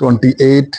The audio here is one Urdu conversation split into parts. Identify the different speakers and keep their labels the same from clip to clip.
Speaker 1: 28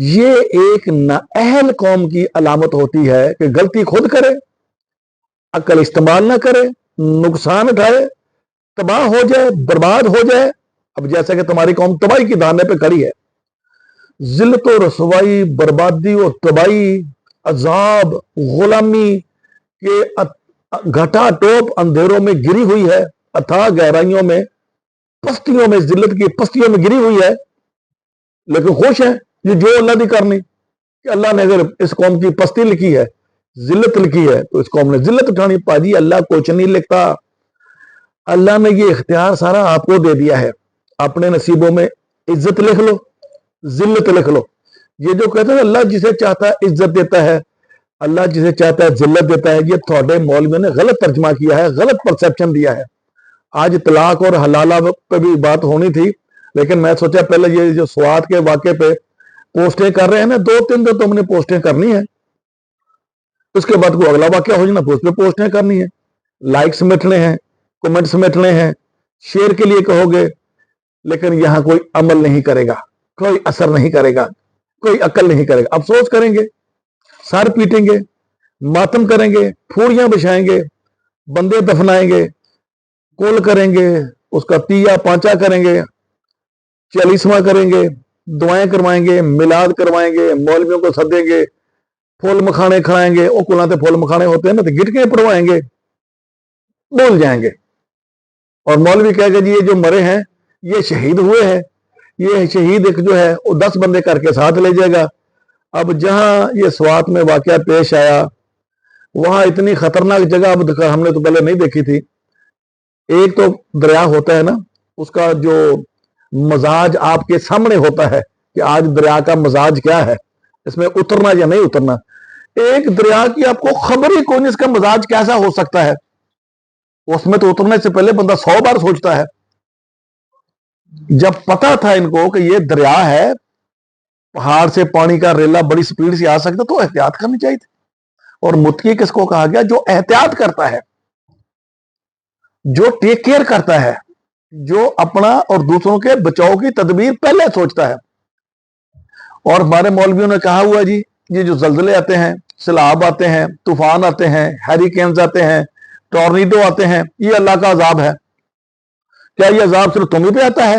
Speaker 1: یہ ایک نااہل قوم کی علامت ہوتی ہے کہ غلطی خود کرے، عقل استعمال نہ کرے، نقصان اٹھائے، تباہ ہو جائے، برباد ہو جائے۔ اب جیسا کہ تمہاری قوم تباہی کی دانے پہ کھڑی ہے، ذلت و رسوائی، بربادی و تباہی، عذاب، غلامی کے گھٹا ٹوپ اندھیروں میں گری ہوئی ہے، اتھاہ گہرائیوں میں، پستیوں میں، ذلت کی پستیوں میں گری ہوئی ہے، لیکن خوش ہے یہ جو اللہ نے کرنی کہ اللہ نے اگر اس قوم کی پستی لکھی ہے، ذلت لکھی ہے، تو اس قوم نے ذلت اٹھانی۔ پاجی اللہ کچھ نہیں لکھتا، اللہ نے یہ اختیار سارا آپ کو دے دیا ہے۔ اپنے نصیبوں میں عزت لکھ لو، ذلت لکھ لو۔ یہ جو کہتے ہیں اللہ جسے چاہتا ہے عزت دیتا ہے، اللہ جسے چاہتا ہے ذلت دیتا ہے، یہ تھوڑے مولویوں نے غلط ترجمہ کیا ہے، غلط پرسیپشن دیا ہے۔ آج طلاق اور حلالہ پہ بھی بات ہونی تھی، لیکن میں سوچا پہلے یہ جو سوات کے واقعے پہ پوسٹیں کر رہے ہیں نا، 2-3 دن تم نے پوسٹیں کرنی ہے، اس کے بعد کوئی اگلا واقعہ ہو جانا، اس پہ پوسٹیں کرنی ہے، لائک سمیٹنے ہیں، کمنٹ سمیٹنے ہیں، شیئر کے لیے کہو گے، لیکن یہاں کوئی عمل نہیں کرے گا، کوئی اثر نہیں کرے گا، کوئی عقل نہیں کرے گا۔ افسوس کریں گے، سر پیٹیں گے، ماتم کریں گے، پھوڑیاں بچھائیں گے، بندے دفنائیں گے، کول کریں گے، اس کا تیا پانچا کریں گے، 40واں کریں گے، دعائیں کروائیں گے، میلاد کروائیں گے، مولویوں کو سدیں گے، پھول مکھانے کھائیں گے، وہ کلاتے پھول مکھانے ہوتے ہیں نا، تو گٹکیں پڑوائیں گے، بول جائیں گے، اور مولوی کہے گا جی یہ جو مرے ہیں یہ شہید ہوئے ہیں، یہ شہید ایک جو ہے وہ 10 بندے کر کے ساتھ لے جائے گا۔ اب جہاں یہ سوات میں واقعہ پیش آیا، وہاں اتنی خطرناک جگہ اب ہم نے تو پہلے نہیں دیکھی تھی۔ ایک تو دریا ہوتا ہے نا، اس کا جو مزاج آپ کے سامنے ہوتا ہے کہ آج دریا کا مزاج کیا ہے، اس میں اترنا یا نہیں اترنا۔ ایک دریا کی آپ کو خبر ہی کوئی نہیں اس کا مزاج کیسا ہو سکتا ہے، اس میں تو اترنے سے پہلے بندہ 100 بار سوچتا ہے۔ جب پتا تھا ان کو کہ یہ دریا ہے، پہاڑ سے پانی کا ریلا بڑی سپیڈ سے آ سکتا، تو احتیاط کرنی چاہیے تھی۔ اور متقی کس کو کہا گیا؟ جو احتیاط کرتا ہے، جو ٹیک کیئر کرتا ہے، جو اپنا اور دوسروں کے بچاؤ کی تدبیر پہلے سوچتا ہے۔ اور ہمارے مولویوں نے کہا ہوا جی یہ جو زلزلے آتے ہیں، سیلاب آتے ہیں، طوفان آتے ہیں، ہیریکینز آتے ہیں، ٹورنیڈو آتے ہیں، یہ اللہ کا عذاب ہے۔ کیا یہ عذاب صرف تمہیں پہ آتا ہے؟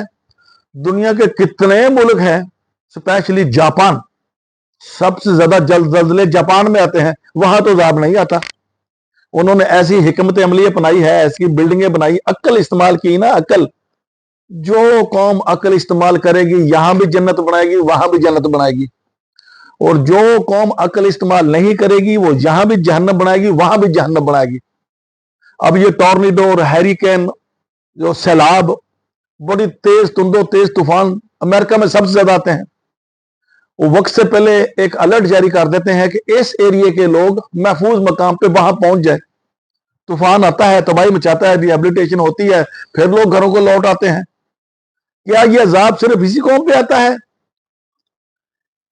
Speaker 1: دنیا کے کتنے ملک ہیں، اسپیشلی جاپان، سب سے زیادہ زلزلے جاپان میں آتے ہیں، وہاں تو عذاب نہیں آتا۔ انہوں نے ایسی حکمت عملی اپنائی ہے، ایسی بلڈنگیں بنائی، عقل استعمال کی نا، عقل۔ جو قوم عقل استعمال کرے گی یہاں بھی جنت بنائے گی، وہاں بھی جنت بنائے گی، اور جو قوم عقل استعمال نہیں کرے گی وہ یہاں بھی جہنم بنائے گی، وہاں بھی جہنم بنائے گی۔ اب یہ ٹورنیڈو اور ہیریکین، جو سیلاب، بڑی تیز تندو تیز طوفان امریکہ میں سب سے زیادہ آتے ہیں، وہ وقت سے پہلے ایک الرٹ جاری کر دیتے ہیں کہ اس ایریے کے لوگ محفوظ مقام پہ وہاں پہنچ جائے۔ طوفان آتا ہے، تباہی مچاتا ہے، ری ایبلیٹیشن ہوتی ہے، پھر لوگ گھروں کو لوٹ آتے ہیں۔ کیا یہ عذاب صرف اسی قوم پہ آتا ہے؟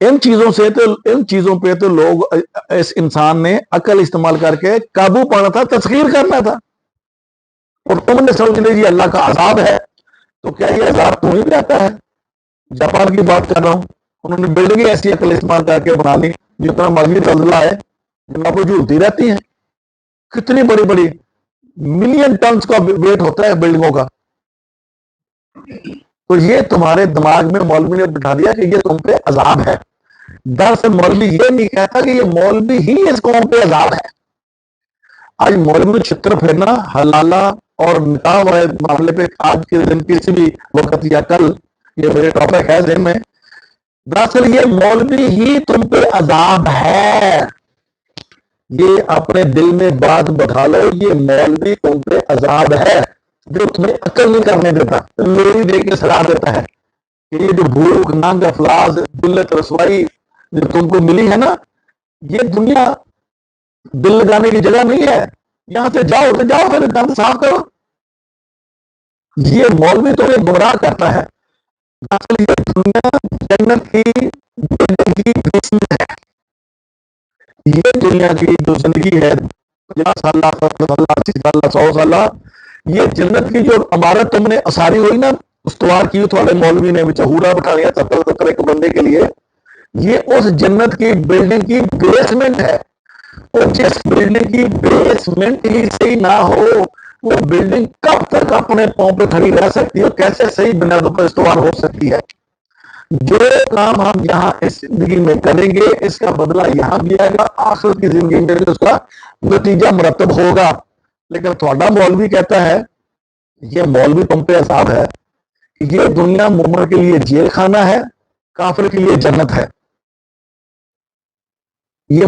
Speaker 1: ان چیزوں پہ تو لوگ، اس انسان نے عقل استعمال کر کے قابو پانا تھا، تسخیر کرنا تھا، اور تم نے سمجھ لیا جی اللہ کا عذاب ہے۔ تو کیا یہ عذاب تمہیں بھی آتا ہے؟ جاپان کی بات کر رہا ہوں، انہوں نے بلڈنگیں ایسی عقل استعمال کر کے بنا لی، جتنا مرضی زلزلہ ہے جناب وہ جھولتی رہتی ہیں، کتنی بڑی بڑی ملین ٹنز کا ویٹ ہوتا ہے بلڈنگوں کا۔ تو یہ تمہارے دماغ میں مولوی نے بٹھا دیا کہ یہ تم پہ عذاب ہے۔ دراصل مولوی یہ نہیں کہتا کہ یہ مولوی ہی اس قوم پہ عذاب ہے۔ آج مولوی چھتر پھیرنا حلالہ اور نکاح والے معاملے پہ آج کے دن کسی بھی وقت یا کل، یہ میرے ٹاپک ہے ذہن میں، دراصل یہ مولوی ہی تم پہ عذاب ہے۔ یہ اپنے دل میں بات بٹھا لو، یہ مولوی تم پہ عذاب ہے، جو تمہیں عقل نہیں کرنے دیتا، میری دے کے سلا دیتا ہے کہ یہ جو بھوک ننگ افلاس ذلت رسوائی جو تم کو ملی ہے نا، یہ دنیا دل لگانے کی جگہ نہیں ہے، یہاں سے جاؤ تو جاؤ، پھر گند صاف کرو۔ یہ مولوی تمہیں گمراہ کرتا ہے۔ اصل یہ دنیا جنت کی بیسمنٹ ہے۔ یہ دنیا کی جو زندگی ہے 50 سالہ 70 سالہ 80 سالہ 100 سالہ، یہ جنت کی جو عمارت تم نے اثاری ہوئی نا، استوار کی تھوڑے مولوی نے چہورا بٹھا لیا 70 ایک بندے کے لیے، یہ اس جنت کی بلڈنگ کی بیسمنٹ ہے. اور جس بلڈنگ کی بیسمنٹ ہی صحیح نہ ہو وہ بلڈنگ کب تک اپنے پاؤں پہ کھڑی رہ سکتی ہے, کیسے صحیح بنیادوں پر استوار ہو سکتی ہے؟ جو کام ہم یہاں اس زندگی میں کریں گے اس کا بدلہ یہاں بھی آئے گا, آخرت کی زندگی میں اس کا نتیجہ مرتب ہوگا. لیکن تھوڑا مولوی کہتا ہے, یہ مولوی تم پہ عذاب ہے, یہ دنیا مومن کے لیے جیل خانہ ہے, کافر کے لیے جنت ہے. یہ